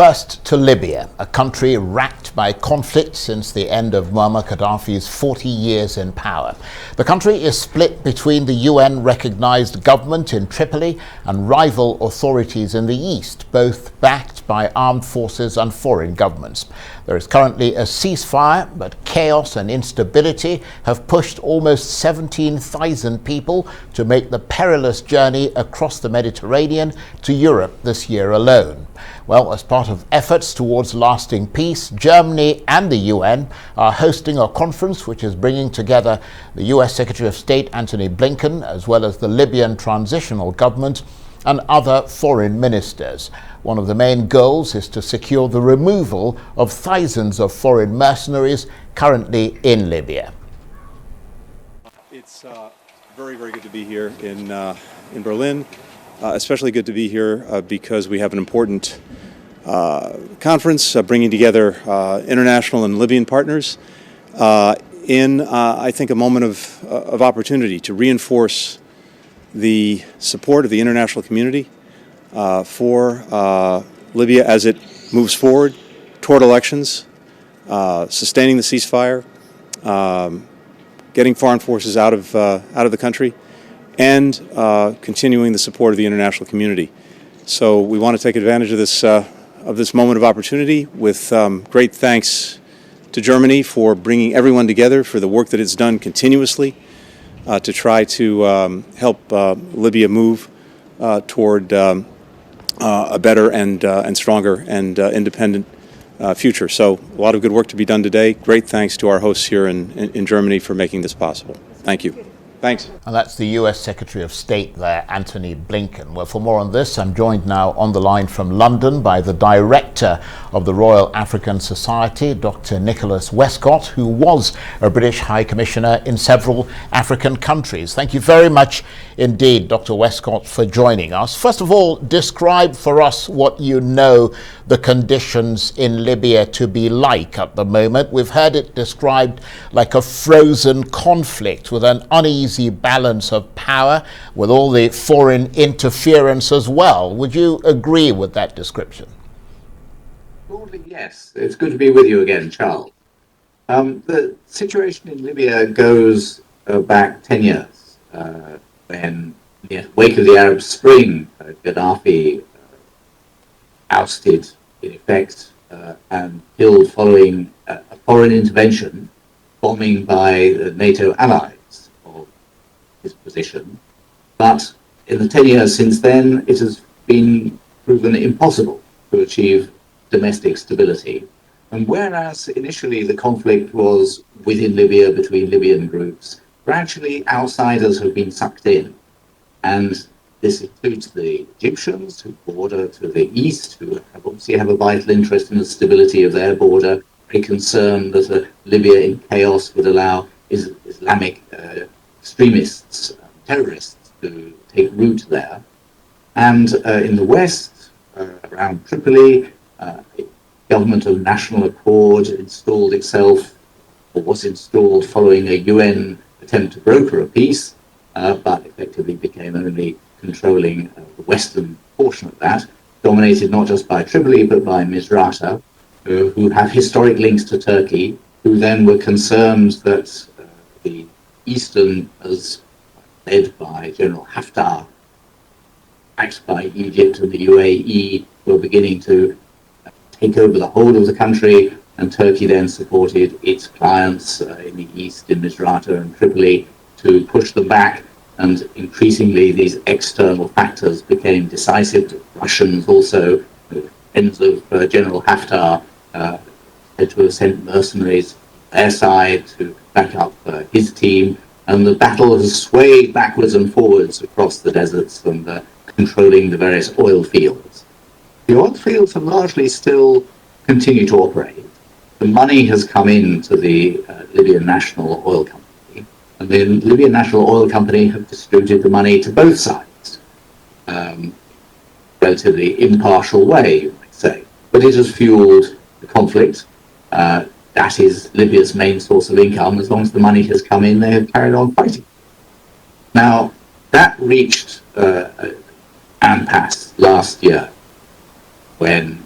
First to Libya, a country racked by conflict since the end of Muammar Gaddafi's 40 years in power. The country is split between the UN-recognized government in Tripoli and rival authorities in the east, both backed by armed forces and foreign governments. There is currently a ceasefire, but chaos and instability have pushed almost 17,000 people to make the perilous journey across the Mediterranean to Europe this year alone. Well, as part of efforts towards lasting peace, Germany and the UN are hosting a conference which is bringing together the US Secretary of State Antony Blinken, as well as the Libyan transitional government and other foreign ministers. One of the main goals is to secure the removal of thousands of foreign mercenaries currently in Libya. It's very, very good to be here in Berlin. Especially good to be here because we have an important conference bringing together international and Libyan partners in, I think, a moment of opportunity to reinforce the support of the international community for Libya as it moves forward toward elections, sustaining the ceasefire, getting foreign forces out of the country, and continuing the support of the international community. So we want to take advantage of this moment of opportunity with great thanks to Germany for bringing everyone together, for the work that it's done continuously to try to help Libya move toward a better and stronger and independent future. So a lot of good work to be done today. Great thanks to our hosts here in Germany for making this possible. Thank you. Thanks. And that's the US Secretary of State there, Antony Blinken. Well, for more on this, I'm joined now on the line from London by the Director of the Royal African Society, Dr. Nicholas Westcott, who was a British High Commissioner in several African countries. Thank you very much indeed, Dr. Westcott, for joining us. First of all, describe for us what you know the conditions in Libya to be like at the moment. We've heard it described like a frozen conflict with an uneasy balance of power, with all the foreign interference as well. Would you agree with that description? Broadly, yes. It's good to be with you again, Charles. The situation in Libya goes back 10 years, when, in the wake of the Arab Spring, Gaddafi ousted, in effect, and killed following a foreign intervention, bombing by the NATO allies of his position. But in the 10 years since then, it has been proven impossible to achieve domestic stability. And whereas initially the conflict was within Libya, between Libyan groups, gradually outsiders have been sucked in. And this includes the Egyptians, who border to the east, who obviously have a vital interest in the stability of their border, very concerned that a Libya in chaos would allow Islamic extremists, terrorists, to take root there. And in the west, around Tripoli, government of national accord installed itself, or was installed following a UN attempt to broker a peace, but effectively became only controlling the western portion of that, dominated not just by Tripoli but by Misrata, who have historic links to Turkey, who then were concerned that the eastern, as led by General Haftar, backed by Egypt and the UAE, were beginning to take over the whole of the country, and Turkey then supported its clients in the east, in Misrata and Tripoli, to push them back. And increasingly, these external factors became decisive. The Russians also, friends of General Haftar, had to have sent mercenaries on their side to back up his team. And the battle has swayed backwards and forwards across the deserts and controlling the various oil fields. The oil fields have largely still continued to operate. The money has come into the Libyan National Oil Company. And the Libyan National Oil Company have distributed the money to both sides, relatively impartial way, you might say. But it has fueled the conflict. That is Libya's main source of income. As long as the money has come in, they have carried on fighting. Now, that reached an impasse last year when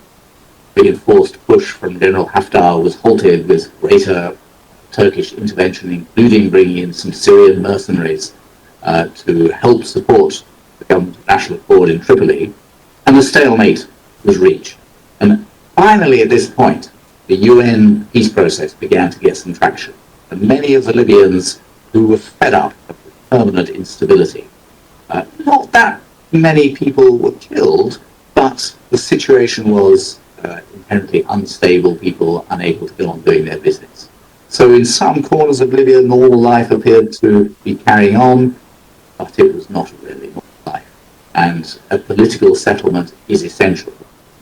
reinforced push from General Haftar was halted with greater Turkish intervention, including bringing in some Syrian mercenaries to help support the government of national accord in Tripoli, and a stalemate was reached. And finally, at this point, the UN peace process began to get some traction. And many of the Libyans who were fed up of the permanent instability, not that many people were killed, but the situation was inherently unstable, people unable to go on doing their business. So in some corners of Libya, normal life appeared to be carrying on, but it was not really normal life. And a political settlement is essential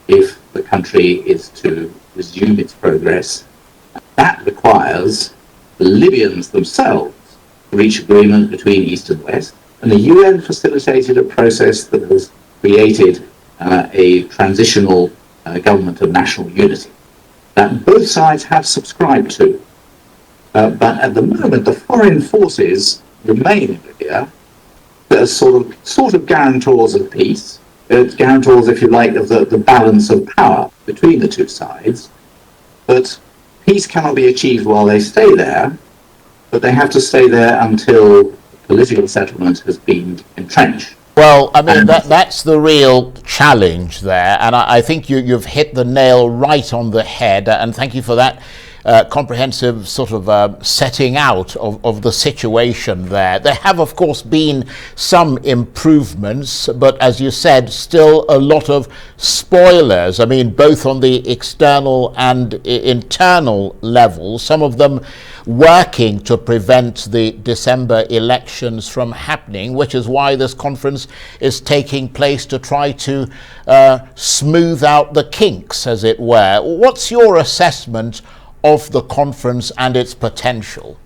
if the country is to resume its progress. That requires the Libyans themselves to reach agreement between East and West, and the UN facilitated a process that has created a transitional government of national unity that both sides have subscribed to. But at the moment, the foreign forces remain in Libya as sort of guarantors of peace, guarantors, if you like, of the balance of power between the two sides. But peace cannot be achieved while they stay there, but they have to stay there until political settlement has been entrenched. Well, I mean, that's the real challenge there, and I think you've hit the nail right on the head, and thank you for that comprehensive sort of setting out of the situation there. There have, of course, been some improvements, but as you said, still a lot of spoilers. I mean, both on the external and internal level, some of them working to prevent the December elections from happening, which is why this conference is taking place to try to smooth out the kinks, as it were. What's your assessment of the conference and its potential?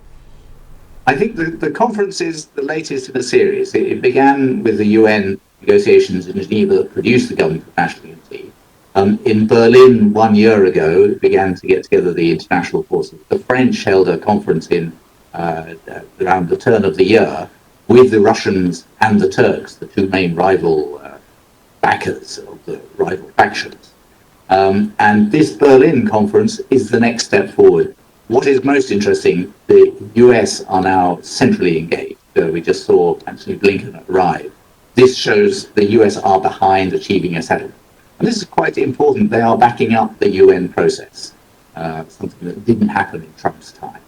I think the conference is the latest in a series. It began with the UN negotiations in Geneva that produced the government of national unity. In Berlin 1 year ago, it began to get together the international forces. The French held a conference in around the turn of the year with the Russians and the Turks, the two main rival backers of the rival factions. And this Berlin conference is the next step forward. What is most interesting, the US are now centrally engaged. We just saw Anthony Blinken arrive. This shows the US are behind achieving a settlement. And this is quite important. They are backing up the UN process, something that didn't happen in Trump's time.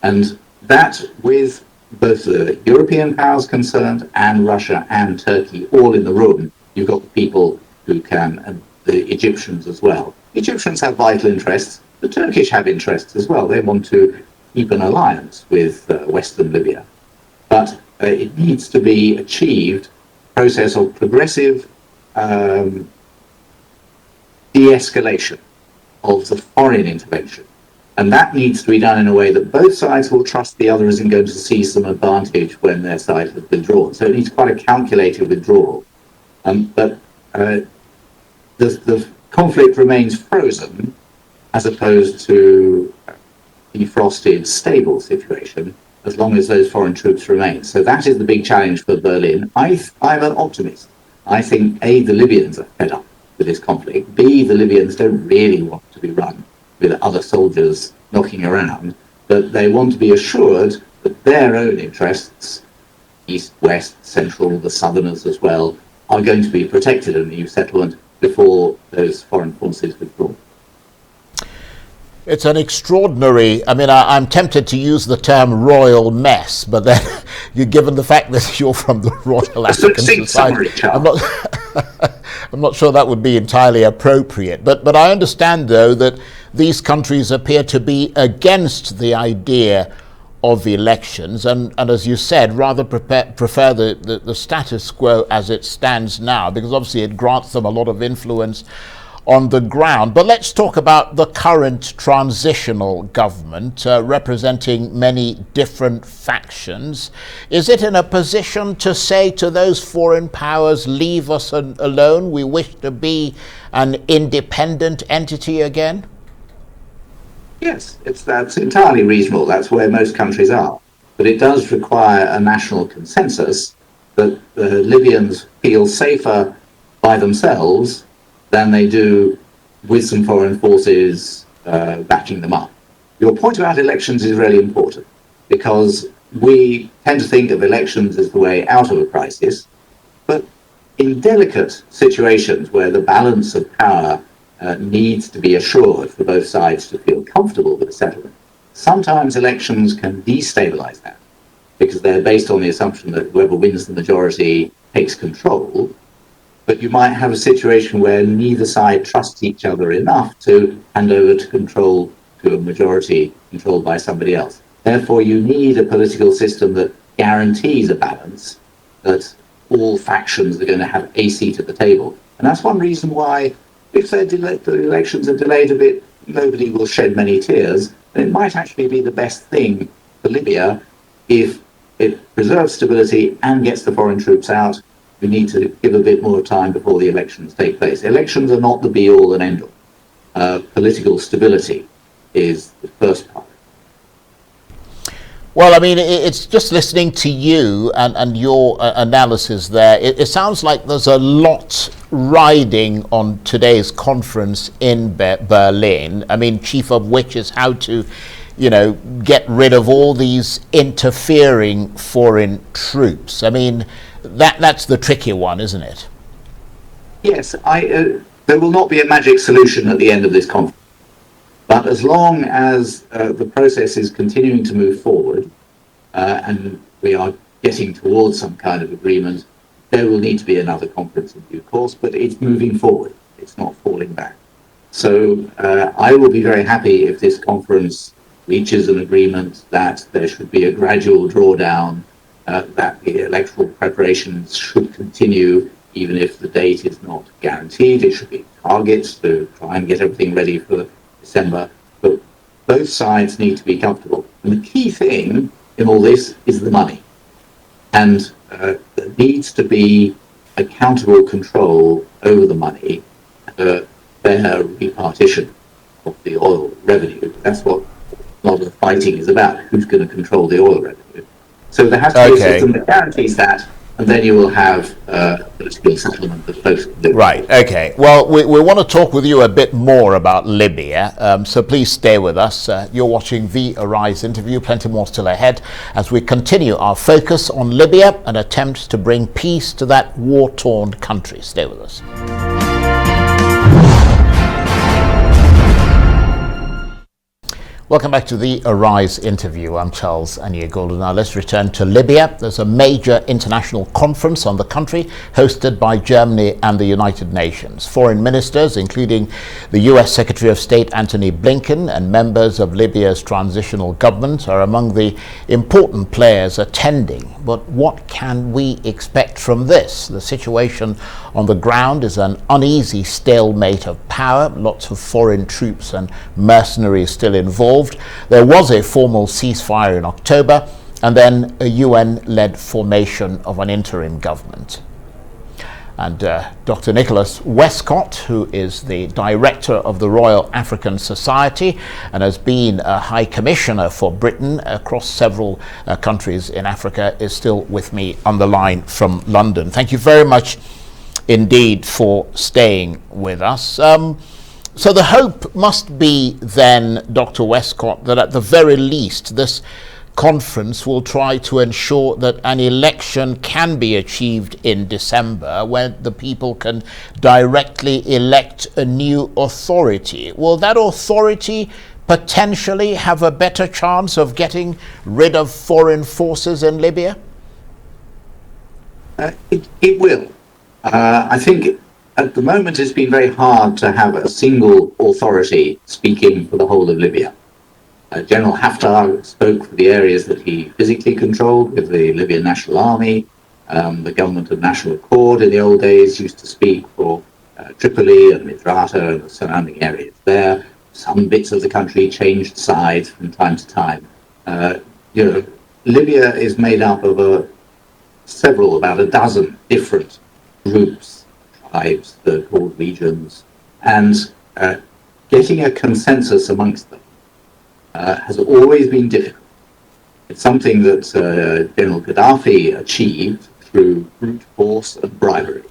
And that, with both the European powers concerned and Russia and Turkey all in the room, you've got the people who can, and the Egyptians as well. Egyptians have vital interests. The Turkish have interests as well. They want to keep an alliance with Western Libya. But it needs to be achieved, a process of progressive de-escalation of the foreign intervention. And that needs to be done in a way that both sides will trust the other isn't going to seize some advantage when their side has withdrawn. So it needs quite a calculated withdrawal. But the conflict remains frozen as opposed to a defrosted, stable situation as long as those foreign troops remain. So that is the big challenge for Berlin. I'm an optimist. I think, A, the Libyans are fed up with this conflict. B, the Libyans don't really want to be run with other soldiers knocking around, but they want to be assured that their own interests, east, west, central, the southerners as well, are going to be protected in the new settlement before those foreign forces withdraw. It's an extraordinary, I mean, I'm tempted to use the term royal mess, but then given the fact that you're from the Royal African Society, I'm not sure that would be entirely appropriate. But I understand, though, that these countries appear to be against the idea of elections, and as you said, rather prefer the status quo as it stands now, because obviously it grants them a lot of influence on the ground. But let's talk about the current transitional government representing many different factions. Is it in a position to say to those foreign powers, leave us alone, we wish to be an independent entity again? Yes, that's entirely reasonable. That's where most countries are. But it does require a national consensus that the Libyans feel safer by themselves than they do with some foreign forces backing them up. Your point about elections is really important, because we tend to think of elections as the way out of a crisis, but in delicate situations where the balance of power needs to be assured for both sides to feel comfortable with a settlement, sometimes elections can destabilize that, because they're based on the assumption that whoever wins the majority takes control. But you might have a situation where neither side trusts each other enough to hand over to control to a majority controlled by somebody else. Therefore, you need a political system that guarantees a balance, that all factions are going to have a seat at the table. And that's one reason why, if the elections are delayed a bit, nobody will shed many tears. And it might actually be the best thing for Libya if it preserves stability and gets the foreign troops out. We need to give a bit more time before the elections take place. Elections are not the be-all and end-all. Political stability is the first part. Well, I mean, it's just listening to you and your analysis there. It sounds like there's a lot riding on today's conference in Berlin. I mean, chief of which is how to, get rid of all these interfering foreign troops. I mean, that's the tricky one, isn't it? Yes, there will not be a magic solution at the end of this conference. But as long as the process is continuing to move forward and we are getting towards some kind of agreement, there will need to be another conference in due course, but it's moving forward. It's not falling back. So I will be very happy if this conference reaches an agreement that there should be a gradual drawdown, that the electoral preparations should continue, even if the date is not guaranteed. It should be targets to try and get everything ready for December, but both sides need to be comfortable. And the key thing in all this is the money. And there needs to be accountable control over the money, fair repartition of the oil revenue. That's what a lot of the fighting is about. Who's going to control the oil revenue? So there has to be a system that guarantees that, and then you will have a political settlement that folks can do. Right, okay. Well, we want to talk with you a bit more about Libya, so please stay with us. You're watching the Arise interview. Plenty more still ahead as we continue our focus on Libya and attempt to bring peace to that war-torn country. Stay with us. Welcome back to the Arise interview. I'm Charles Anaigolu. Now let's return to Libya. There's a major international conference on the country hosted by Germany and the United Nations. Foreign ministers, including the US Secretary of State Antony Blinken and members of Libya's transitional government, are among the important players attending. But what can we expect from this? The situation on the ground is an uneasy stalemate of power, lots of foreign troops and mercenaries still involved. There was a formal ceasefire in October and then a UN-led formation of an interim government. And Dr. Nicholas Westcott, who is the director of the Royal African Society and has been a High Commissioner for Britain across several countries in Africa, is still with me on the line from London. Thank you very much indeed for staying with us. So the hope must be then, Dr. Westcott, that at the very least this conference will try to ensure that an election can be achieved in December when the people can directly elect a new authority. Will that authority potentially have a better chance of getting rid of foreign forces in Libya? It will. I think at the moment it's been very hard to have a single authority speaking for the whole of Libya. General Haftar spoke for the areas that he physically controlled with the Libyan National Army. The Government of National Accord in the old days used to speak for Tripoli and Misrata and the surrounding areas there. Some bits of the country changed sides from time to time. Libya is made up of about a dozen different groups, tribes, they're called regions, and getting a consensus amongst them has always been difficult. It's something that General Gaddafi achieved through brute force and bribery.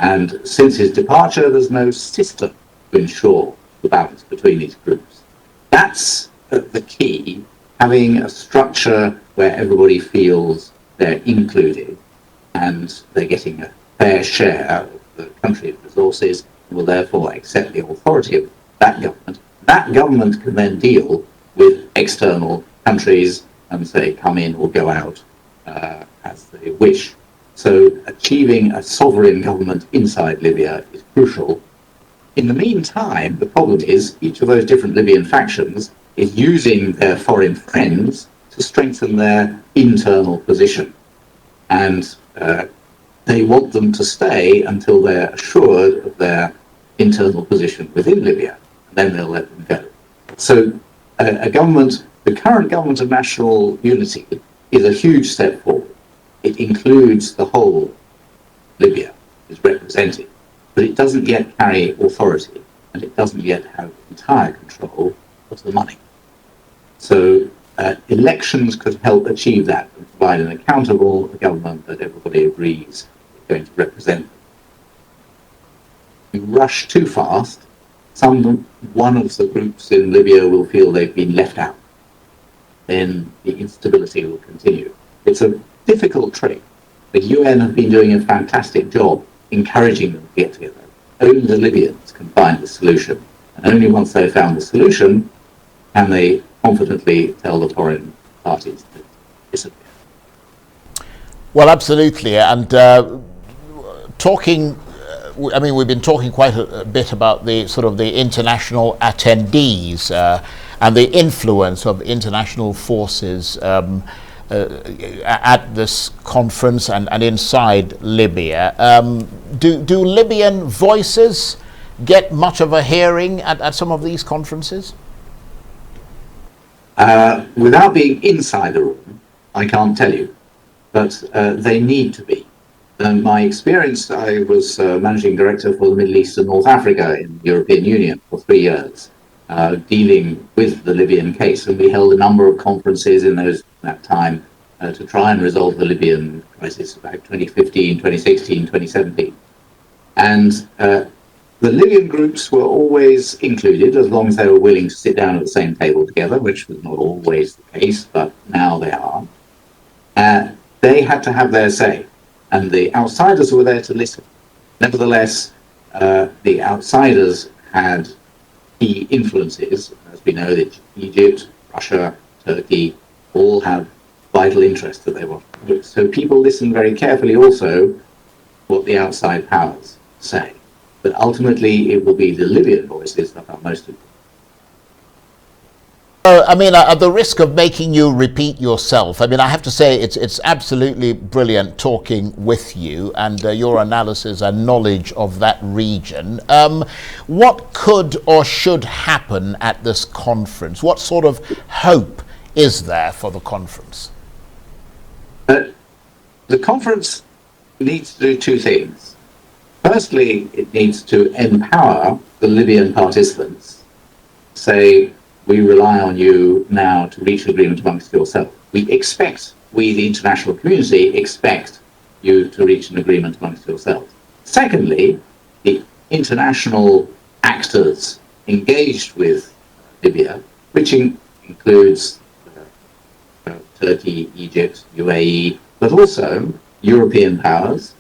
And since his departure, there's no system to ensure the balance between these groups. That's the key, having a structure where everybody feels they're included and they're getting a fair share of the country's resources and will therefore accept the authority of that government. That government can then deal with external countries and say come in or go out as they wish. So achieving a sovereign government inside Libya is crucial. In the meantime, the problem is each of those different Libyan factions is using their foreign friends to strengthen their internal position. And they want them to stay until they're assured of their internal position within Libya. And then they'll let them go. So a government, the current government of national unity, is a huge step forward. It includes the whole Libya, is represented, but it doesn't yet carry authority, and it doesn't yet have entire control of the money. So elections could help achieve that and provide an accountable government that everybody agrees is going to represent them. If you rush too fast, one of the groups in Libya will feel they've been left out. Then the instability will continue. It's a difficult trick. The UN have been doing a fantastic job encouraging them to get together. Only the Libyans can find the solution. And only once they've found the solution can they confidently tell the foreign parties to disappear. Well, absolutely. And talking, I mean, we've been talking quite a bit about the sort of the international attendees and the influence of international forces at this conference and inside Libya. Do Libyan voices get much of a hearing at some of these conferences? Without being inside the room, I can't tell you, but they need to be. My experience, I was managing director for the Middle East and North Africa in the European Union for 3 years, dealing with the Libyan case, and we held a number of conferences in that time to try and resolve the Libyan crisis about 2015, 2016, 2017. And the Libyan groups were always included as long as they were willing to sit down at the same table together, which was not always the case, but now they are. They had to have their say, and the outsiders were there to listen. Nevertheless, the outsiders had key influences. As we know, that Egypt, Russia, Turkey all have vital interests that they want to do. So people listen very carefully also what the outside powers say. But ultimately, it will be the Libyan voices that are most important. I mean, at the risk of making you repeat yourself, I mean, I have to say it's absolutely brilliant talking with you and your analysis and knowledge of that region. What could or should happen at this conference? What sort of hope is there for the conference? The conference needs to do two things. Firstly, it needs to empower the Libyan participants, say, we rely on you now to reach an agreement amongst yourselves. We, the international community, expect you to reach an agreement amongst yourselves. Secondly, the international actors engaged with Libya, which includes Turkey, Egypt, UAE, but also European powers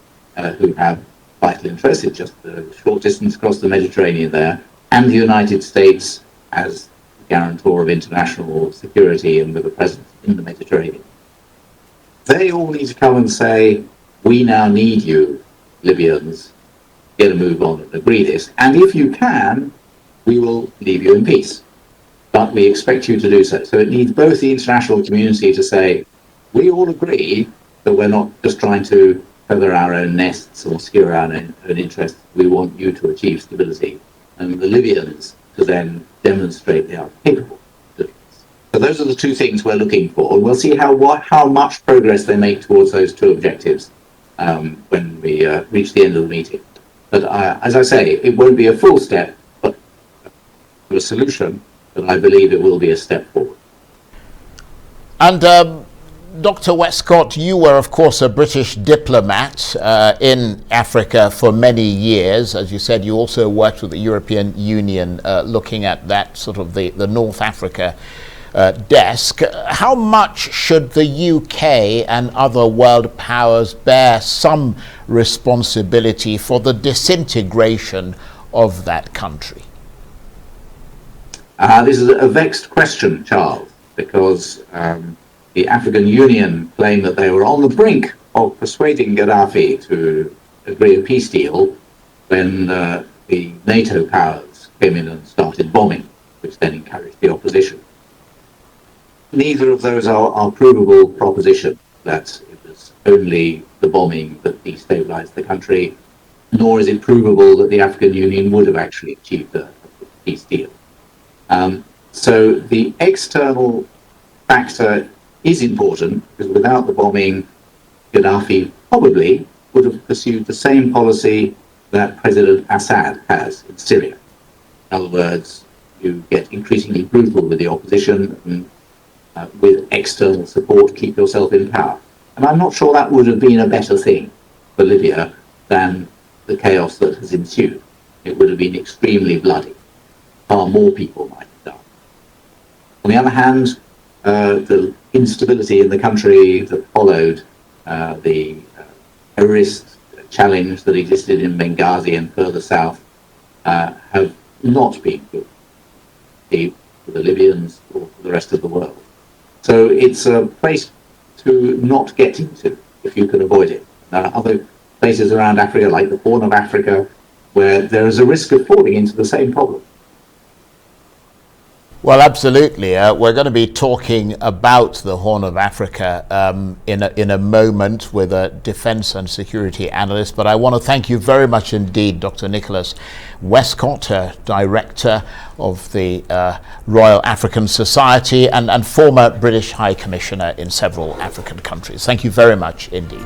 who have vital interests. It's just a short distance across the Mediterranean there, and the United States as guarantor of international security and with a presence in the Mediterranean. They all need to come and say, we now need you, Libyans, get a move on and agree this. And if you can, we will leave you in peace. But we expect you to do so. So it needs both the international community to say, we all agree that we're not just trying to feather our own nests or secure our own interests. We want you to achieve stability. And the Libyans to then demonstrate they are capable of doing this. So those are the two things we're looking for. We'll see how much progress they make towards those two objectives when we reach the end of the meeting. But as I say, it won't be a full step, but a solution, but I believe it will be a step forward. And Dr. Westcott, you were, of course, a British diplomat in Africa for many years. As you said, you also worked with the European Union looking at that sort of the North Africa desk. How much should the UK and other world powers bear some responsibility for the disintegration of that country? This is a vexed question, Charles, because the African Union claimed that they were on the brink of persuading Gaddafi to agree a peace deal when the NATO powers came in and started bombing, which then encouraged the opposition. Neither of those are provable propositions, that it was only the bombing that destabilized the country, nor is it provable that the African Union would have actually achieved a peace deal. So the external factor is important, because without the bombing, Gaddafi probably would have pursued the same policy that President Assad has in Syria. In other words, you get increasingly brutal with the opposition and with external support, keep yourself in power. And I'm not sure that would have been a better thing for Libya than the chaos that has ensued. It would have been extremely bloody. Far more people might have died. On the other hand, the instability in the country that followed the terrorist challenge that existed in Benghazi and further south have not been good for the Libyans or for the rest of the world. So it's a place to not get into if you can avoid it. There are other places around Africa, like the Horn of Africa, where there is a risk of falling into the same problem. Well, absolutely. We're going to be talking about the Horn of Africa in a moment with a defense and security analyst. But I want to thank you very much indeed, Dr. Nicholas Westcott, Director of the Royal African Society and former British High Commissioner in several African countries. Thank you very much indeed.